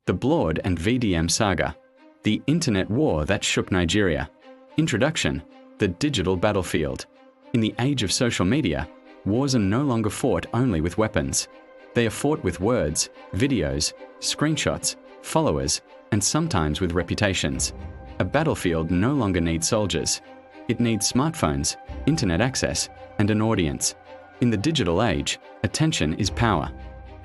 The Blood and VDM Saga, the internet war that shook Nigeria. Introduction: the digital battlefield. In the age of social media, wars are no longer fought only with weapons. They are fought with words, videos, screenshots, followers, and sometimes with reputations. A battlefield no longer needs soldiers. It needs smartphones, internet access, and an audience. In the digital age, attention is power.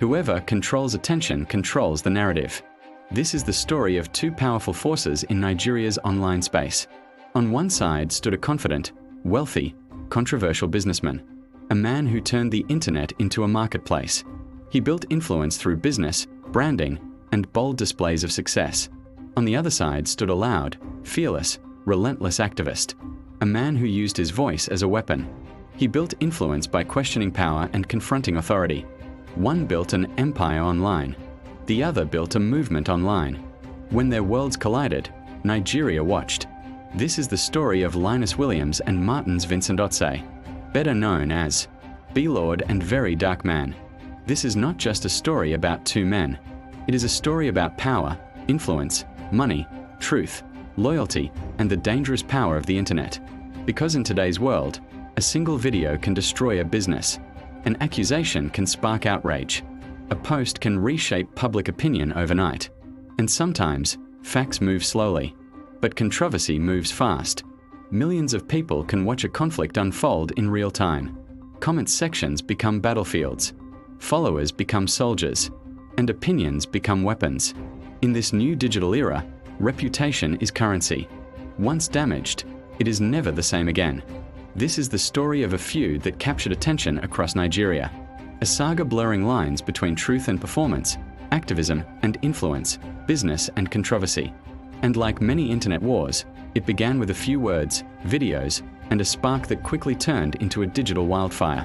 Whoever controls attention controls the narrative. This is the story of two powerful forces in Nigeria's online space. On one side stood a confident, wealthy, controversial businessman, a man who turned the internet into a marketplace. He built influence through business, branding, and bold displays of success. On the other side stood a loud, fearless, relentless activist, a man who used his voice as a weapon. He built influence by questioning power and confronting authority. One built an empire online. The other built a movement online. When their worlds collided, Nigeria watched. This is the story of Linus Williams and Martins Vincent Otse, better known as B-Lord and Very Dark Man. This is not just a story about two men. It is a story about power, influence, money, truth, loyalty, and the dangerous power of the internet. Because in today's world, a single video can destroy a business. An accusation can spark outrage. A post can reshape public opinion overnight. And sometimes, facts move slowly, but controversy moves fast. Millions of people can watch a conflict unfold in real time. Comment sections become battlefields. Followers become soldiers. And opinions become weapons. In this new digital era, reputation is currency. Once damaged, it is never the same again. This is the story of a feud that captured attention across Nigeria. A saga blurring lines between truth and performance, activism and influence, business and controversy. And like many internet wars, it began with a few words, videos, and a spark that quickly turned into a digital wildfire.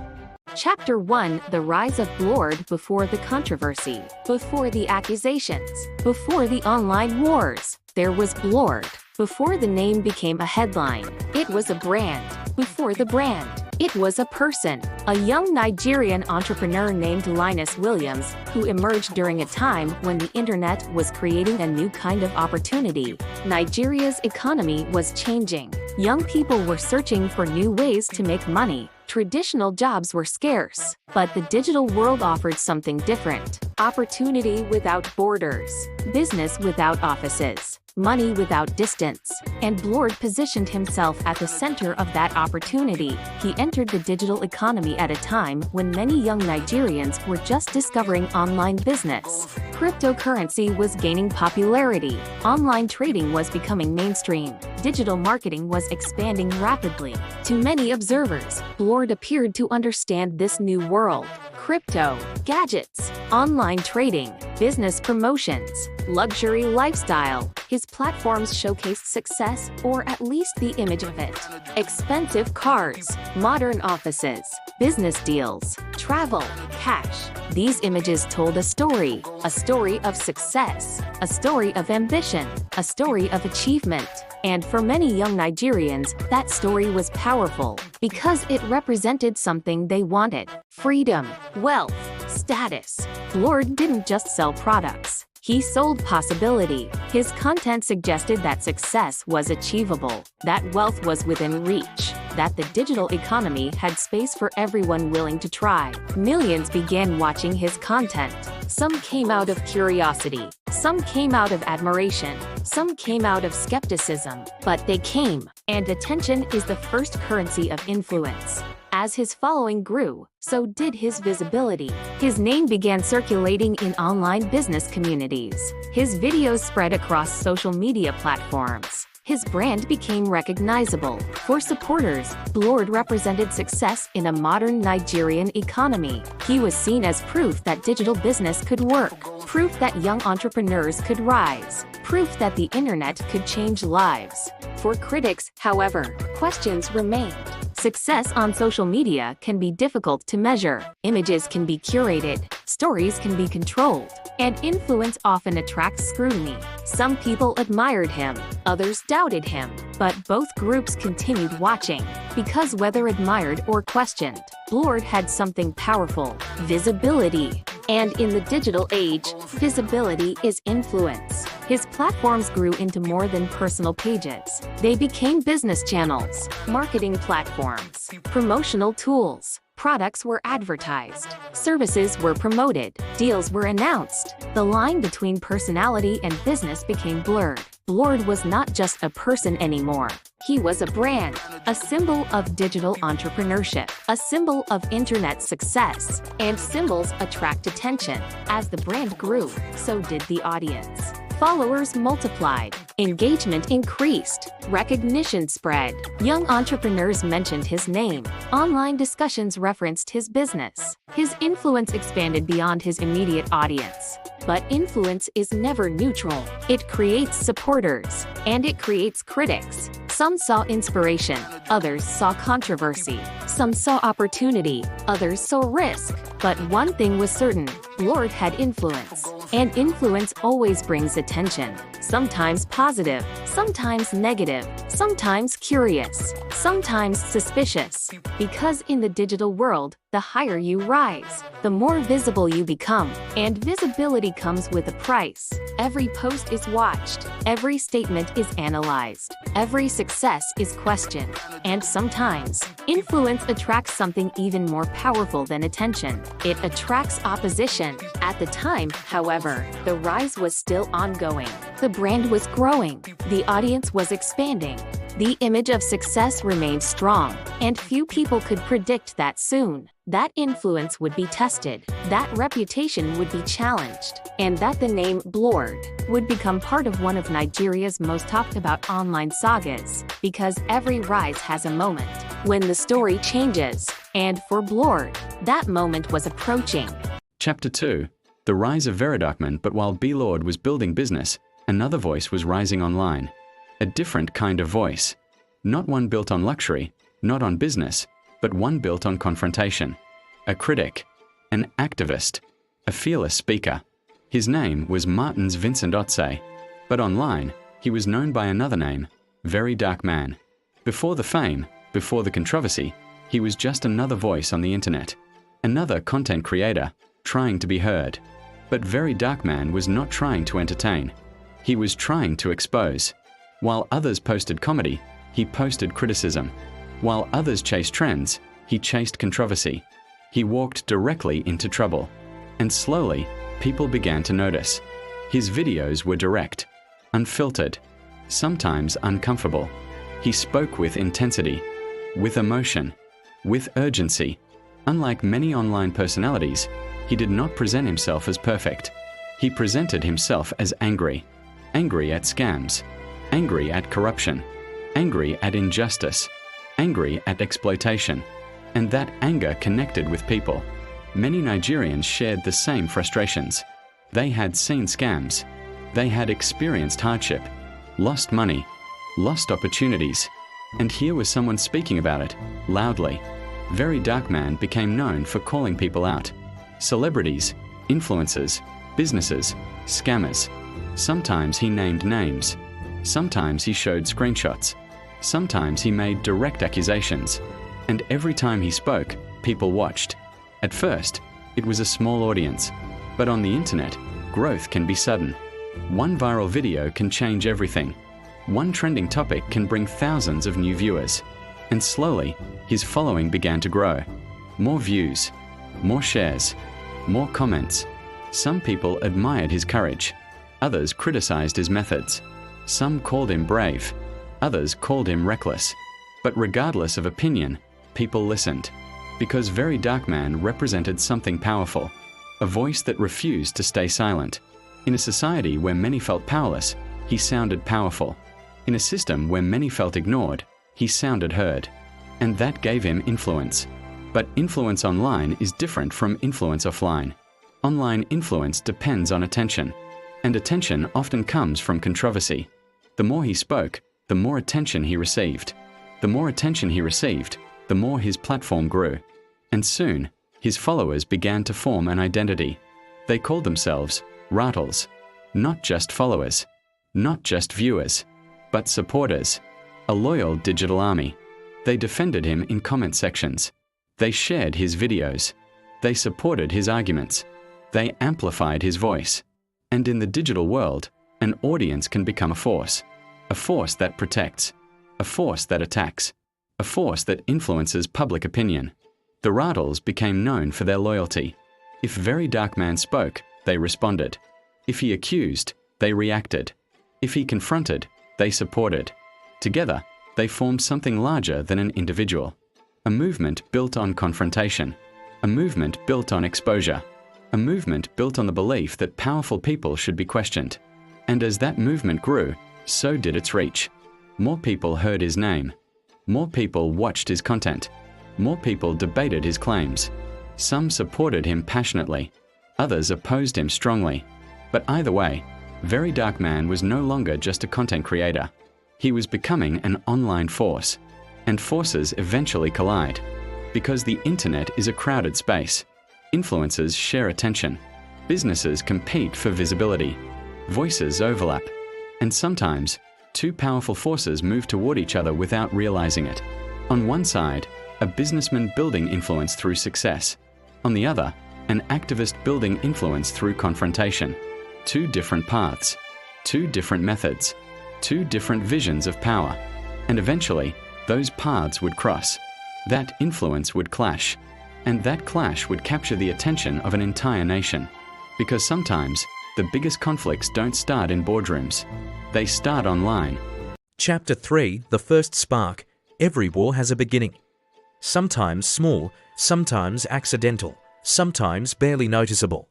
Chapter 1: The Rise of Blord before the controversy, before the accusations, before the online wars. There was Blord. Before the name became a headline, it was a brand. Before the brand, it was a person. A young Nigerian entrepreneur named Linus Williams, who emerged during a time when the internet was creating a new kind of opportunity. Nigeria's economy was changing. Young people were searching for new ways to make money. Traditional jobs were scarce, but the digital world offered something different. Opportunity without borders, business without offices, money without distance, and Blord positioned himself at the center of that opportunity. He entered the digital economy at a time when many young Nigerians were just discovering online business. Cryptocurrency was gaining popularity. Online trading was becoming mainstream. Digital marketing was expanding rapidly. To many observers, Blord appeared to understand this new world. Crypto, gadgets, online trading, business promotions, luxury lifestyle. His platforms showcased success, or at least the image of it. Expensive cars, modern offices, business deals, travel, cash. These images told a story of success, a story of ambition, a story of achievement. And for many young Nigerians, that story was powerful because it represented something they wanted: freedom, wealth, status. Blord didn't just sell products. He sold possibility. His content suggested that success was achievable, that wealth was within reach, that the digital economy had space for everyone willing to try. Millions began watching his content. Some came out of curiosity, some came out of admiration, some came out of skepticism, but they came, and attention is the first currency of influence. As his following grew, so did his visibility. His name began circulating in online business communities. His videos spread across social media platforms. His brand became recognizable. For supporters, Blord represented success in a modern Nigerian economy. He was seen as proof that digital business could work, proof that young entrepreneurs could rise, proof that the internet could change lives. For critics, however, questions remained. Success on social media can be difficult to measure. Images can be curated, stories can be controlled, and influence often attracts scrutiny. Some people admired him, others doubted him, but both groups continued watching, because whether admired or questioned, Blord had something powerful: visibility. And in the digital age, visibility is influence. His platforms grew into more than personal pages. They became business channels, marketing platforms, promotional tools. Products were advertised, services were promoted, deals were announced. The line between personality and business became blurred. Blord was not just a person anymore. He was a brand, a symbol of digital entrepreneurship, a symbol of internet success, and symbols attract attention. As the brand grew, so did the audience. Followers multiplied, engagement increased, recognition spread. Young entrepreneurs mentioned his name. Online discussions referenced his business. His influence expanded beyond his immediate audience. But influence is never neutral. It creates supporters, and it creates critics. Some saw inspiration, others saw controversy. Some saw opportunity, others saw risk. But one thing was certain, Blord had influence. And influence always brings attention. Sometimes positive, sometimes negative, sometimes curious, sometimes suspicious. Because in the digital world, the higher you rise, the more visible you become. And visibility comes with a price. Every post is watched, every statement is analyzed, every success is questioned. And sometimes, influence attracts something even more powerful than attention. It attracts opposition. At the time, however, the rise was still ongoing. The brand was growing. The audience was expanding. The image of success remained strong, and few people could predict that soon. That influence would be tested, that reputation would be challenged, and that the name Blord would become part of one of Nigeria's most talked about online sagas, because every rise has a moment when the story changes, and for Blord, that moment was approaching. Chapter 2. The rise of Veridocman. But while Blord was building business, another voice was rising online. A different kind of voice. Not one built on luxury, not on business, but one built on confrontation. A critic, an activist, a fearless speaker. His name was Martins Vincent Otse, but online, he was known by another name, Very Dark Man. Before the fame, before the controversy, he was just another voice on the internet. Another content creator, trying to be heard. But Very Dark Man was not trying to entertain. He was trying to expose. While others posted comedy, he posted criticism. While others chased trends, he chased controversy. He walked directly into trouble. And slowly, people began to notice. His videos were direct, unfiltered, sometimes uncomfortable. He spoke with intensity, with emotion, with urgency. Unlike many online personalities, he did not present himself as perfect. He presented himself as angry. Angry at scams, angry at corruption, angry at injustice, angry at exploitation. And that anger connected with people. Many Nigerians shared the same frustrations. They had seen scams. They had experienced hardship, lost money, lost opportunities. And here was someone speaking about it, loudly. Very Dark Man became known for calling people out. Celebrities, influencers, businesses, scammers. Sometimes he named names. Sometimes he showed screenshots. Sometimes he made direct accusations. And every time he spoke, people watched. At first, it was a small audience. But on the internet, growth can be sudden. One viral video can change everything. One trending topic can bring thousands of new viewers. And slowly, his following began to grow. More views, more shares, more comments. Some people admired his courage. Others criticized his methods. Some called him brave. Others called him reckless. But regardless of opinion, people listened. Because Very Dark Man represented something powerful. A voice that refused to stay silent. In a society where many felt powerless, he sounded powerful. In a system where many felt ignored, he sounded heard. And that gave him influence. But influence online is different from influence offline. Online influence depends on attention. And attention often comes from controversy. The more he spoke, the more attention he received. The more attention he received, the more his platform grew. And soon, his followers began to form an identity. They called themselves Rattles. Not just followers, not just viewers, but supporters. A loyal digital army. They defended him in comment sections. They shared his videos. They supported his arguments. They amplified his voice. And in the digital world, an audience can become a force that protects, a force that attacks, a force that influences public opinion. The Radals became known for their loyalty. If Very Dark Man spoke, they responded. If he accused, they reacted. If he confronted, they supported. Together, they formed something larger than an individual. A movement built on confrontation. A movement built on exposure. A movement built on the belief that powerful people should be questioned. And as that movement grew, so did its reach. More people heard his name. More people watched his content. More people debated his claims. Some supported him passionately. Others opposed him strongly. But either way, Very Dark Man was no longer just a content creator. He was becoming an online force. And forces eventually collide. Because the internet is a crowded space. Influencers share attention. Businesses compete for visibility. Voices overlap. And sometimes, two powerful forces move toward each other without realizing it. On one side, a businessman building influence through success. On the other, an activist building influence through confrontation. Two different paths, two different methods, two different visions of power. And eventually, those paths would cross. That influence would clash. And that clash would capture the attention of an entire nation. Because sometimes, the biggest conflicts don't start in boardrooms. They start online. Chapter 3, The First Spark. Every war has a beginning. Sometimes small, sometimes accidental, sometimes barely noticeable.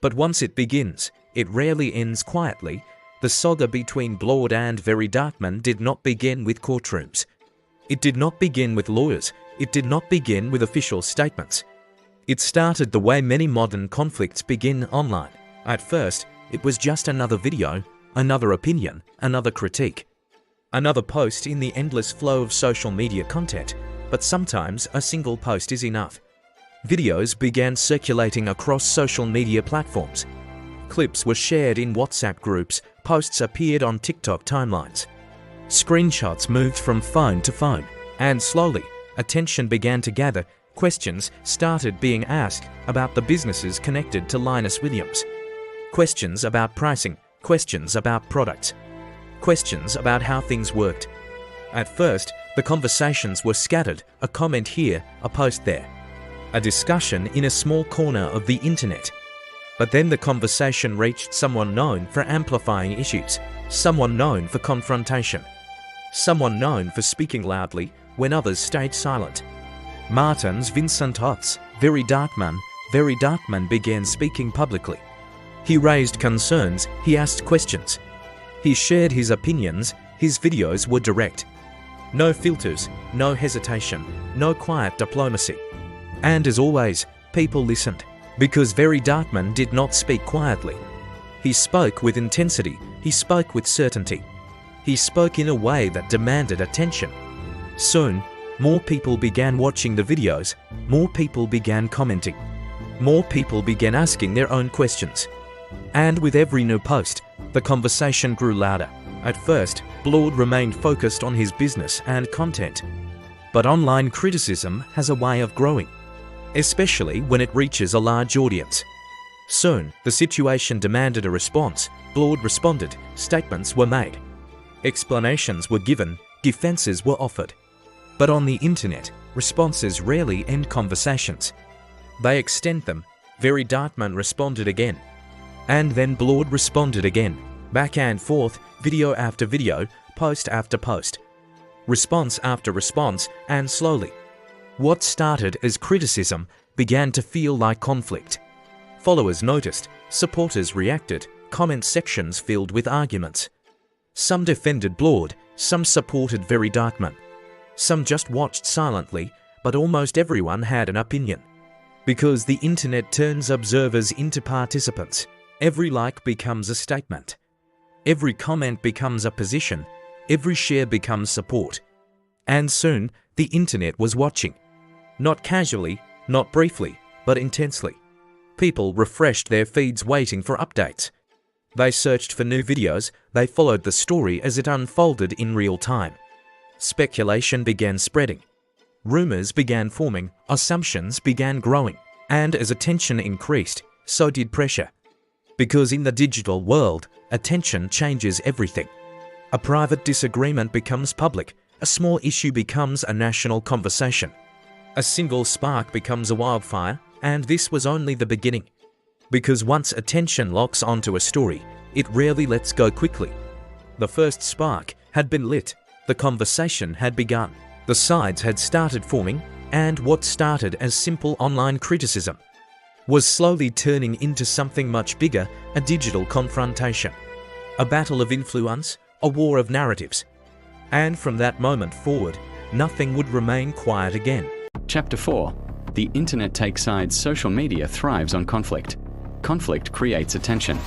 But once it begins, it rarely ends quietly. The saga between Blord and Very Darkman did not begin with courtrooms. It did not begin with lawyers. It did not begin with official statements. It started the way many modern conflicts begin online. At first, it was just another video, another opinion, another critique. Another post in the endless flow of social media content, but sometimes a single post is enough. Videos began circulating across social media platforms. Clips were shared in WhatsApp groups, posts appeared on TikTok timelines. Screenshots moved from phone to phone, and slowly, attention began to gather. Questions started being asked about the businesses connected to Linus Williams. Questions about pricing, questions about products, questions about how things worked. At first, the conversations were scattered, a comment here, a post there. A discussion in a small corner of the internet. But then the conversation reached someone known for amplifying issues, someone known for confrontation, someone known for speaking loudly when others stayed silent. Martins Vincent Hoths, Very Darkman began speaking publicly. He raised concerns, he asked questions. He shared his opinions, his videos were direct. No filters, no hesitation, no quiet diplomacy. And as always, people listened. Because Very Darkman did not speak quietly. He spoke with intensity, he spoke with certainty. He spoke in a way that demanded attention. Soon, more people began watching the videos, more people began commenting. More people began asking their own questions. And with every new post, the conversation grew louder. At first, Blord remained focused on his business and content. But online criticism has a way of growing, especially when it reaches a large audience. Soon, the situation demanded a response. Blord responded, statements were made. Explanations were given, defenses were offered. But on the internet, responses rarely end conversations. They extend them. Very Darkman responded again. And then Blord responded again. Back and forth, video after video, post after post. Response after response, and slowly, what started as criticism began to feel like conflict. Followers noticed, supporters reacted, comment sections filled with arguments. Some defended Blord, some supported Very Darkman. Some just watched silently, but almost everyone had an opinion. Because the internet turns observers into participants, every like becomes a statement. Every comment becomes a position, every share becomes support. And soon, the internet was watching. Not casually, not briefly, but intensely. People refreshed their feeds waiting for updates. They searched for new videos, they followed the story as it unfolded in real time. Speculation began spreading. Rumors began forming, assumptions began growing. And as attention increased, so did pressure. Because in the digital world, attention changes everything. A private disagreement becomes public. A small issue becomes a national conversation. A single spark becomes a wildfire, and this was only the beginning. Because once attention locks onto a story, it rarely lets go quickly. The first spark had been lit. The conversation had begun. The sides had started forming, and what started as simple online criticism was slowly turning into something much bigger, a digital confrontation. A battle of influence, a war of narratives. And from that moment forward, nothing would remain quiet again. Chapter 4. The Internet takes sides. Social media thrives on conflict. Conflict creates attention.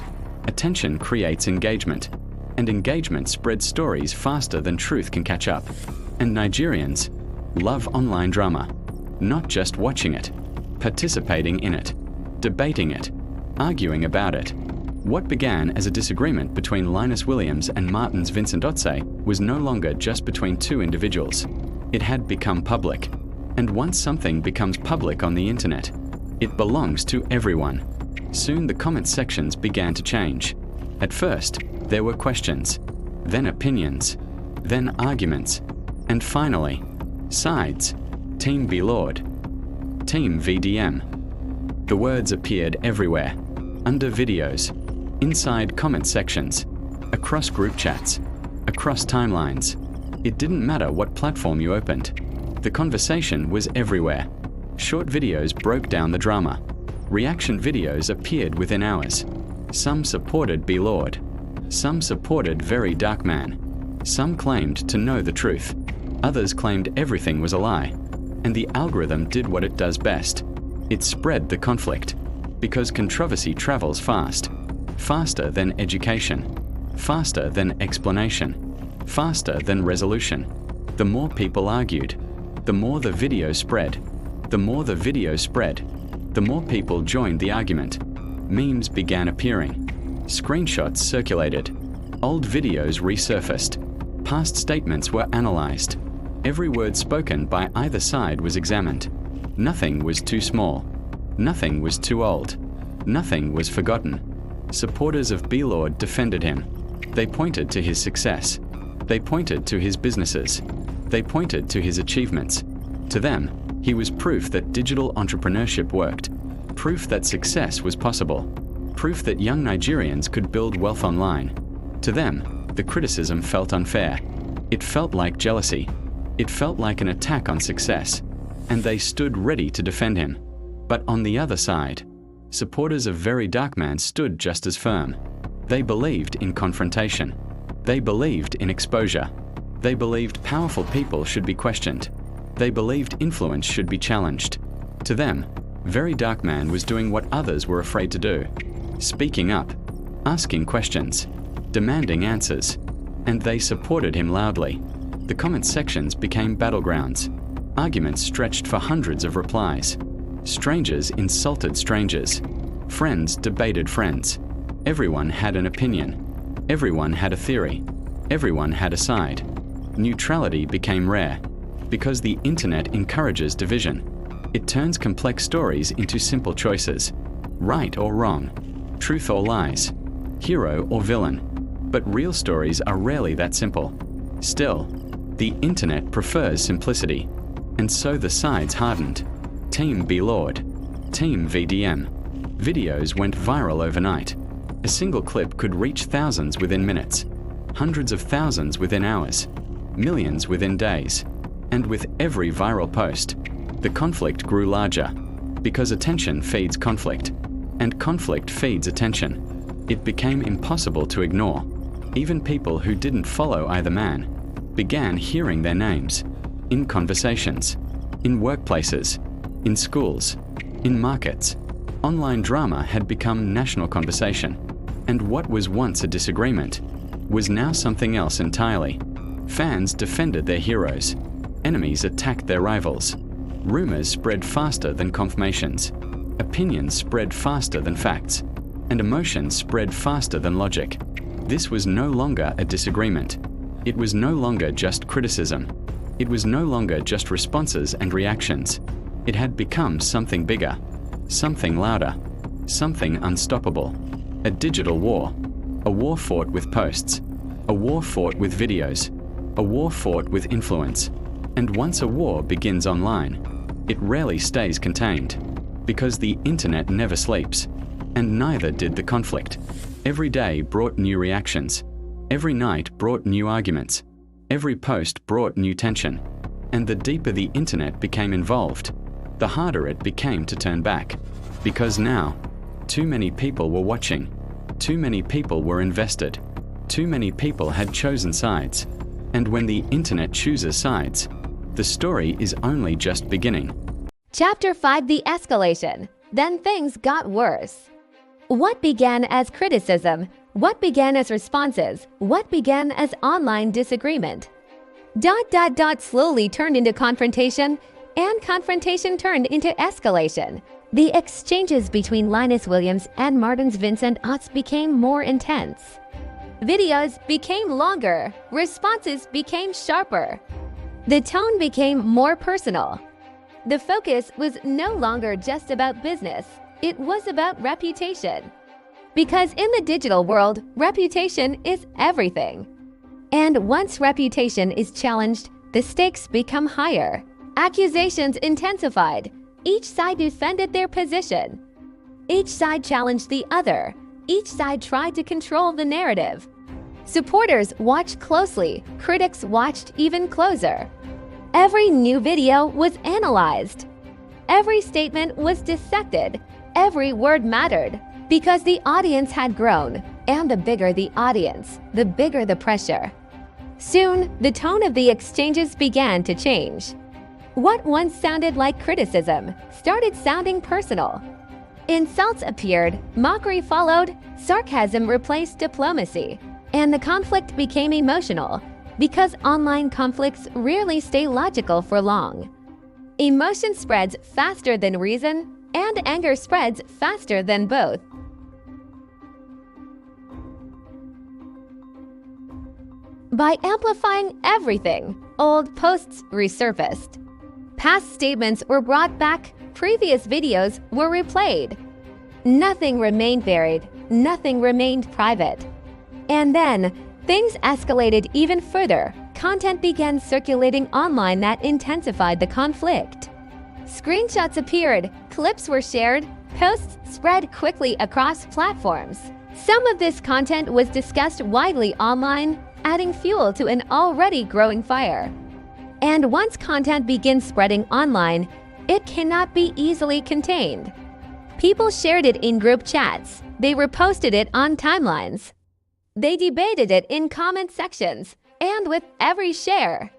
Attention creates engagement. And engagement spreads stories faster than truth can catch up. And Nigerians love online drama. Not just watching it, participating in it, debating it, arguing about it. What began as a disagreement between Linus Williams and Martins Vincent Otse was no longer just between two individuals. It had become public. And once something becomes public on the internet, it belongs to everyone. Soon the comment sections began to change. At first, there were questions, then opinions, then arguments, and finally, sides. Team B Lord, Team VDM. The words appeared everywhere, under videos, inside comment sections, across group chats, across timelines. It didn't matter what platform you opened. The conversation was everywhere. Short videos broke down the drama. Reaction videos appeared within hours. Some supported B Lord. Some supported Very Dark Man. Some claimed to know the truth. Others claimed everything was a lie. And the algorithm did what it does best. It spread the conflict. Because controversy travels fast. Faster than education. Faster than explanation. Faster than resolution. The more people argued, the more the video spread. The more the video spread, the more people joined the argument. Memes began appearing. Screenshots circulated. Old videos resurfaced. Past statements were analyzed. Every word spoken by either side was examined. Nothing was too small. Nothing was too old. Nothing was forgotten. Supporters of B Lord defended him. They pointed to his success. They pointed to his businesses. They pointed to his achievements. To them, he was proof that digital entrepreneurship worked. Proof that success was possible. Proof that young Nigerians could build wealth online. To them, the criticism felt unfair. It felt like jealousy. It felt like an attack on success. And they stood ready to defend him. But on the other side, supporters of Very Dark Man stood just as firm. They believed in confrontation. They believed in exposure. They believed powerful people should be questioned. They believed influence should be challenged. To them, Very Dark Man was doing what others were afraid to do. Speaking up, asking questions, demanding answers. And they supported him loudly. The comment sections became battlegrounds. Arguments stretched for hundreds of replies. Strangers insulted strangers. Friends debated friends. Everyone had an opinion. Everyone had a theory. Everyone had a side. Neutrality became rare. Because the internet encourages division. It turns complex stories into simple choices. Right or wrong. Truth or lies. Hero or villain. But real stories are rarely that simple. Still, the internet prefers simplicity. And so the sides hardened. Team B Lord. Team VDM. Videos went viral overnight. A single clip could reach thousands within minutes. Hundreds of thousands within hours. Millions within days. And with every viral post, the conflict grew larger. Because attention feeds conflict. And conflict feeds attention. It became impossible to ignore. Even people who didn't follow either man began hearing their names. In conversations. In workplaces. In schools. In markets. Online drama had become national conversation. And what was once a disagreement was now something else entirely. Fans defended their heroes. Enemies attacked their rivals. Rumors spread faster than confirmations. Opinions spread faster than facts. And emotions spread faster than logic. This was no longer a disagreement. It was no longer just criticism. It was no longer just responses and reactions. It had become something bigger, something louder, something unstoppable. A digital war. A war fought with posts. A war fought with videos. A war fought with influence. And once a war begins online, it rarely stays contained, because the internet never sleeps, and neither did the conflict. Every day brought new reactions. Every night brought new arguments. Every post brought new tension. And the deeper the internet became involved, the harder it became to turn back. Because now, too many people were watching. Too many people were invested. Too many people had chosen sides. And when the internet chooses sides, the story is only just beginning. Chapter 5: The Escalation. Then things got worse. What began as criticism? What began as responses? What began as online disagreement? Slowly turned into confrontation, and confrontation turned into escalation. The exchanges between Linus Williams and Martin's Vincent Otts became more intense. Videos became longer. Responses became sharper. The tone became more personal. The focus was no longer just about business. It was about reputation. Because in the digital world, reputation is everything. And once reputation is challenged, the stakes become higher. Accusations intensified. Each side defended their position. Each side challenged the other. Each side tried to control the narrative. Supporters watched closely. Critics watched even closer. Every new video was analyzed. Every statement was dissected. Every word mattered. Because the audience had grown, and the bigger the audience, the bigger the pressure. Soon, the tone of the exchanges began to change. What once sounded like criticism started sounding personal. Insults appeared, mockery followed, sarcasm replaced diplomacy, and the conflict became emotional, because online conflicts rarely stay logical for long. Emotion spreads faster than reason, and anger spreads faster than both. By amplifying everything, old posts resurfaced. Past statements were brought back, previous videos were replayed. Nothing remained buried, nothing remained private. And then, things escalated even further. Content began circulating online that intensified the conflict. Screenshots appeared, clips were shared, posts spread quickly across platforms. Some of this content was discussed widely online, adding fuel to an already growing fire. And once content begins spreading online, it cannot be easily contained. People shared it in group chats. They reposted it on timelines. They debated it in comment sections, and with every share.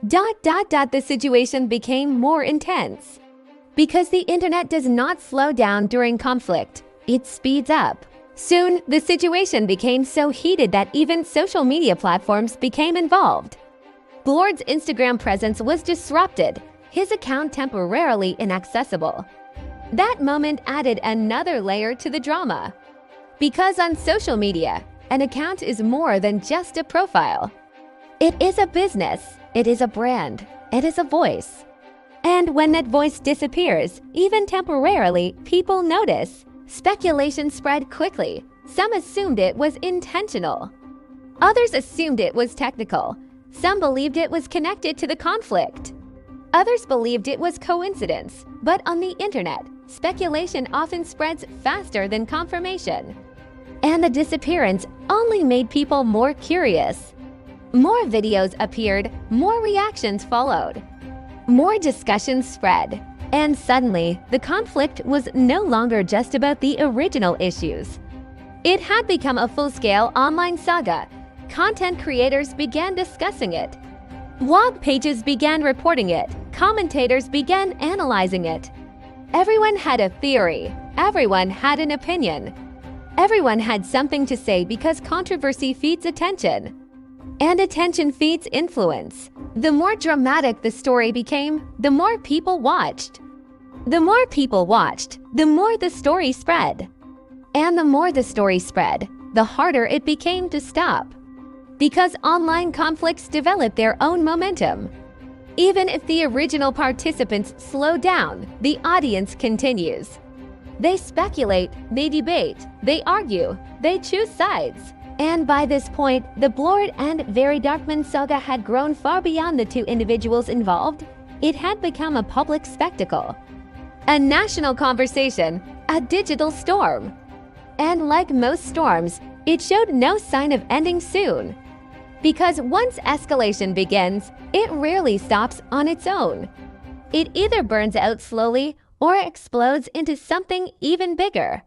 The situation became more intense. Because the internet does not slow down during conflict, it speeds up. Soon, the situation became so heated that even social media platforms became involved. Blord's Instagram presence was disrupted, his account temporarily inaccessible. That moment added another layer to the drama. Because on social media, an account is more than just a profile. It is a business, it is a brand, it is a voice. And when that voice disappears, even temporarily, people notice. Speculation spread quickly. Some assumed it was intentional. Others assumed it was technical. Some believed it was connected to the conflict. Others believed it was coincidence. But on the internet, speculation often spreads faster than confirmation. And the disappearance only made people more curious. More videos appeared, more reactions followed. More discussions spread. And suddenly, the conflict was no longer just about the original issues. It had become a full-scale online saga. Content creators began discussing it. Blog pages began reporting it. Commentators began analyzing it. Everyone had a theory. Everyone had an opinion. Everyone had something to say because controversy feeds attention. And attention feeds influence. The more dramatic the story became, the more people watched. The more people watched, the more the story spread. And the more the story spread, the harder it became to stop. Because online conflicts develop their own momentum. Even if the original participants slow down, the audience continues. They speculate, they debate, they argue, they choose sides. And by this point, the Blord and Very Darkman saga had grown far beyond the two individuals involved. It had become a public spectacle, a national conversation, a digital storm. And like most storms, it showed no sign of ending soon. Because once escalation begins, it rarely stops on its own. It either burns out slowly or explodes into something even bigger.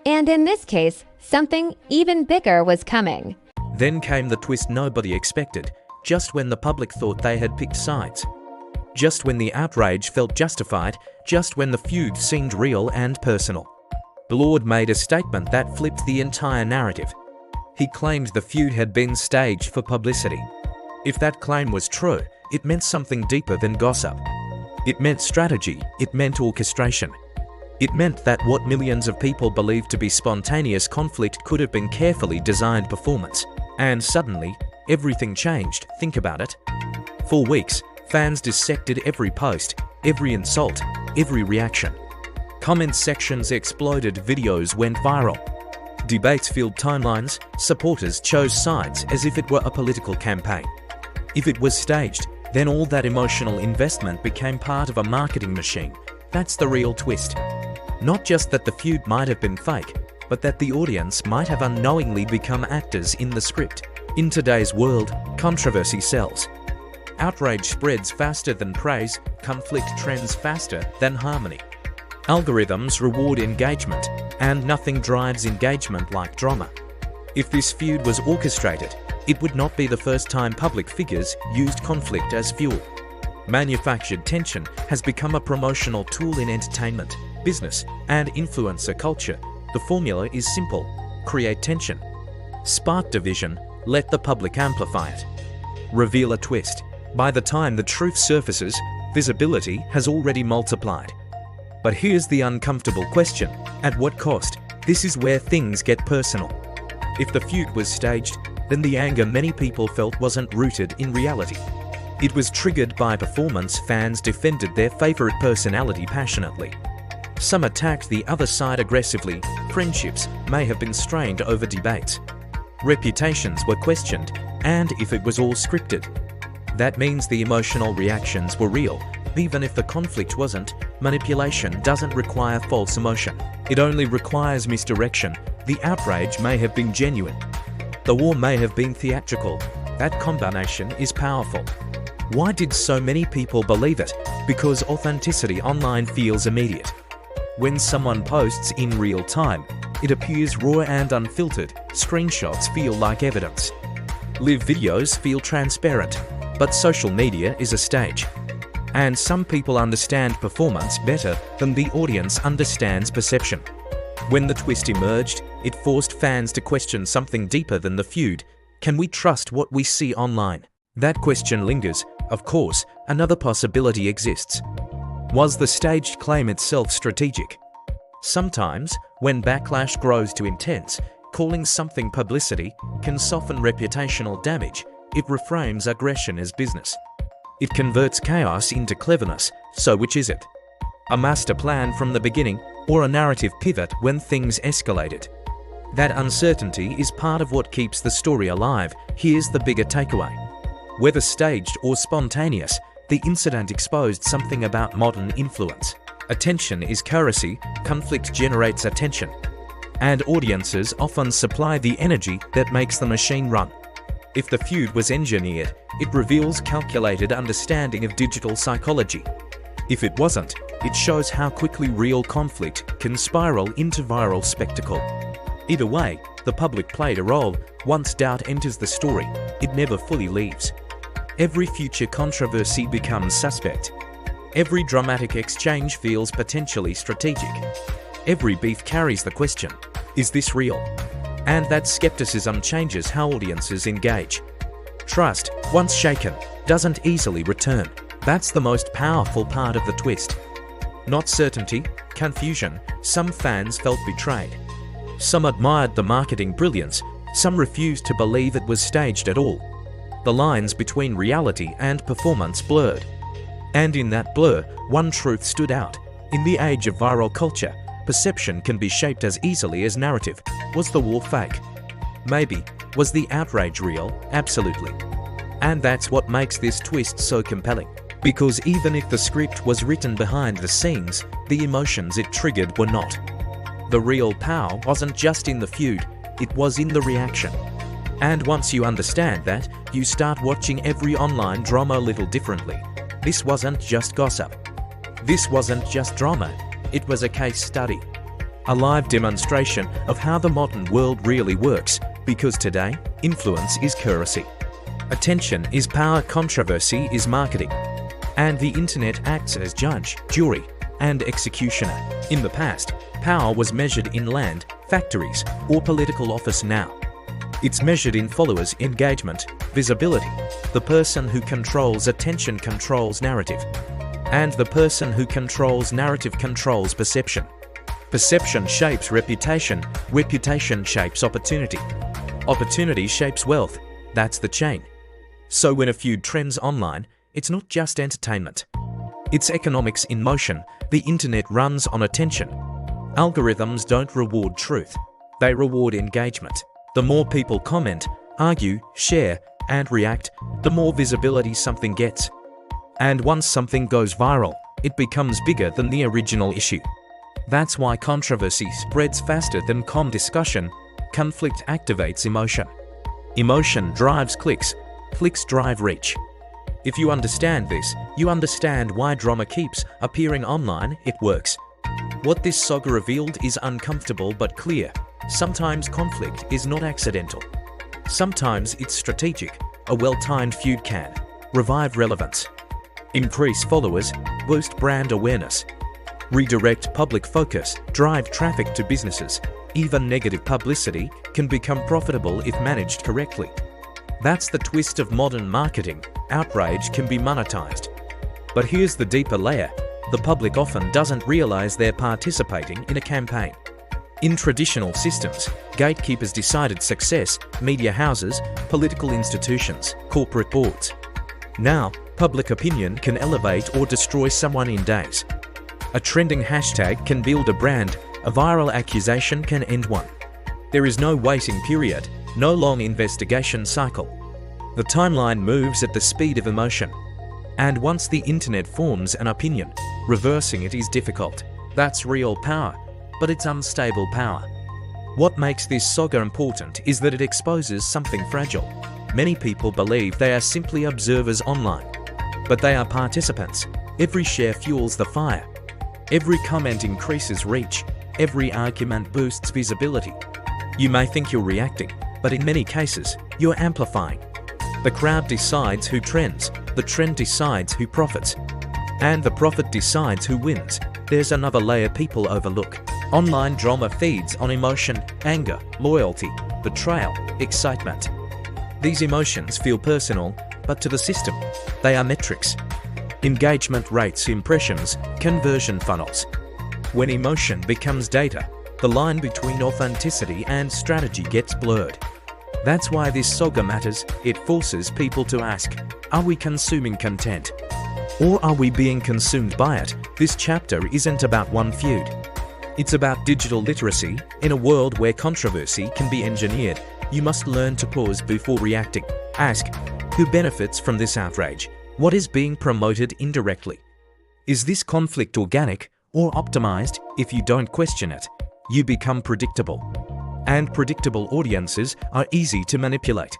And in this case, something even bigger was coming. Then came the twist nobody expected, just when the public thought they had picked sides. Just when the outrage felt justified, just when the feud seemed real and personal. Blord made a statement that flipped the entire narrative. He claimed the feud had been staged for publicity. If that claim was true, it meant something deeper than gossip. It meant strategy, it meant orchestration. It meant that what millions of people believed to be spontaneous conflict could have been carefully designed performance. And suddenly, everything changed. Think about it. For weeks, fans dissected every post, every insult, every reaction. Comment sections exploded, videos went viral. Debates filled timelines, supporters chose sides as if it were a political campaign. If it was staged, then all that emotional investment became part of a marketing machine. That's the real twist. Not just that the feud might have been fake, but that the audience might have unknowingly become actors in the script. In today's world, controversy sells. Outrage spreads faster than praise, conflict trends faster than harmony. Algorithms reward engagement, and nothing drives engagement like drama. If this feud was orchestrated, it would not be the first time public figures used conflict as fuel. Manufactured tension has become a promotional tool in entertainment, business, and influencer culture. The formula is simple: create tension. Spark division, let the public amplify it. Reveal a twist. By the time the truth surfaces, visibility has already multiplied. But here's the uncomfortable question: at what cost? This is where things get personal. If the feud was staged, then the anger many people felt wasn't rooted in reality. It was triggered by performance. Fans defended their favorite personality passionately. Some attacked the other side aggressively. Friendships may have been strained over debates. Reputations were questioned, and if it was all scripted. That means the emotional reactions were real. Even if the conflict wasn't, manipulation doesn't require false emotion. It only requires misdirection. The outrage may have been genuine. The war may have been theatrical. That combination is powerful. Why did so many people believe it? Because authenticity online feels immediate. When someone posts in real time, it appears raw and unfiltered. Screenshots feel like evidence. Live videos feel transparent. But social media is a stage. And some people understand performance better than the audience understands perception. When the twist emerged, it forced fans to question something deeper than the feud. Can we trust what we see online? That question lingers. Of course, another possibility exists. Was the staged claim itself strategic? Sometimes, when backlash grows too intense, calling something publicity can soften reputational damage. It reframes aggression as business. It converts chaos into cleverness. So which is it? A master plan from the beginning, or a narrative pivot when things escalated? That uncertainty is part of what keeps the story alive. Here's the bigger takeaway. Whether staged or spontaneous, the incident exposed something about modern influence. Attention is currency, conflict generates attention. And audiences often supply the energy that makes the machine run. If the feud was engineered, it reveals calculated understanding of digital psychology. If it wasn't, it shows how quickly real conflict can spiral into viral spectacle. Either way, the public played a role. Once doubt enters the story, it never fully leaves. Every future controversy becomes suspect. Every dramatic exchange feels potentially strategic. Every beef carries the question, is this real? And that skepticism changes how audiences engage. Trust, once shaken, doesn't easily return. That's the most powerful part of the twist. Not certainty, confusion. Some fans felt betrayed. Some admired the marketing brilliance. Some refused to believe it was staged at all. The lines between reality and performance blurred. And in that blur, one truth stood out. In the age of viral culture, perception can be shaped as easily as narrative. Was the war fake? Maybe. Was the outrage real? Absolutely. And that's what makes this twist so compelling. Because even if the script was written behind the scenes, the emotions it triggered were not. The real power wasn't just in the feud, it was in the reaction. And once you understand that, you start watching every online drama a little differently. This wasn't just gossip. This wasn't just drama. It was a case study. A live demonstration of how the modern world really works, because today, influence is currency. Attention is power, controversy is marketing. And the internet acts as judge, jury, and executioner. In the past, power was measured in land, factories, or political office. Now, it's measured in followers, engagement, visibility. The person who controls attention controls narrative. And the person who controls narrative controls perception. Perception shapes reputation. Reputation shapes opportunity. Opportunity shapes wealth. That's the chain. So when a feud trends online, it's not just entertainment. It's economics in motion. The internet runs on attention. Algorithms don't reward truth. They reward engagement. The more people comment, argue, share, and react, the more visibility something gets. And once something goes viral, it becomes bigger than the original issue. That's why controversy spreads faster than calm discussion. Conflict activates emotion. Emotion drives clicks. Clicks drive reach. If you understand this, you understand why drama keeps appearing online. It works. What this saga revealed is uncomfortable but clear. Sometimes conflict is not accidental. Sometimes it's strategic. A well-timed feud can revive relevance, increase followers, boost brand awareness, redirect public focus, drive traffic to businesses. Even negative publicity can become profitable if managed correctly. That's the twist of modern marketing. Outrage can be monetized. But here's the deeper layer. The public often doesn't realize they're participating in a campaign. In traditional systems, gatekeepers decided success, media houses, political institutions, corporate boards. Now, public opinion can elevate or destroy someone in days. A trending hashtag can build a brand, a viral accusation can end one. There is no waiting period, no long investigation cycle. The timeline moves at the speed of emotion. And once the internet forms an opinion, reversing it is difficult. That's real power. But it's unstable power. What makes this saga important is that it exposes something fragile. Many people believe they are simply observers online, but they are participants. Every share fuels the fire. Every comment increases reach. Every argument boosts visibility. You may think you're reacting, but in many cases, you're amplifying. The crowd decides who trends, the trend decides who profits, and the profit decides who wins. There's another layer people overlook. Online drama feeds on emotion, anger, loyalty, betrayal, excitement. These emotions feel personal, but to the system, they are metrics. Engagement rates, impressions, conversion funnels. When emotion becomes data, the line between authenticity and strategy gets blurred. That's why this saga matters. It forces people to ask, are we consuming content? Or are we being consumed by it? This chapter isn't about one feud. It's about digital literacy. In a world where controversy can be engineered, you must learn to pause before reacting. Ask, who benefits from this outrage? What is being promoted indirectly? Is this conflict organic or optimized? If you don't question it, you become predictable. And predictable audiences are easy to manipulate.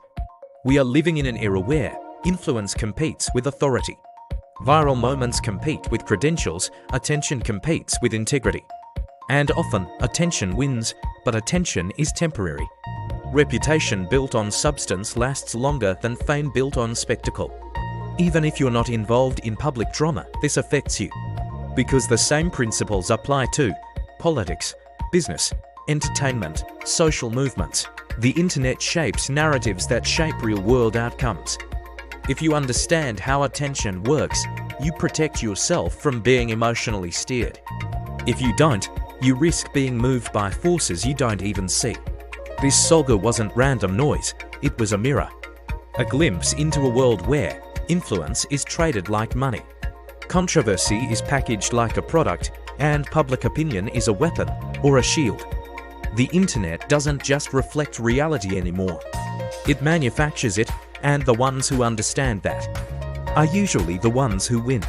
We are living in an era where influence competes with authority. Viral moments compete with credentials, attention competes with integrity. And often, attention wins, but attention is temporary. Reputation built on substance lasts longer than fame built on spectacle. Even if you're not involved in public drama, this affects you. Because the same principles apply to politics, business, entertainment, social movements. The internet shapes narratives that shape real-world outcomes. If you understand how attention works, you protect yourself from being emotionally steered. If you don't, you risk being moved by forces you don't even see. This saga wasn't random noise, it was a mirror. A glimpse into a world where influence is traded like money. Controversy is packaged like a product, And public opinion is a weapon or a shield. The internet doesn't just reflect reality anymore. It manufactures it, and the ones who understand that are usually the ones who win.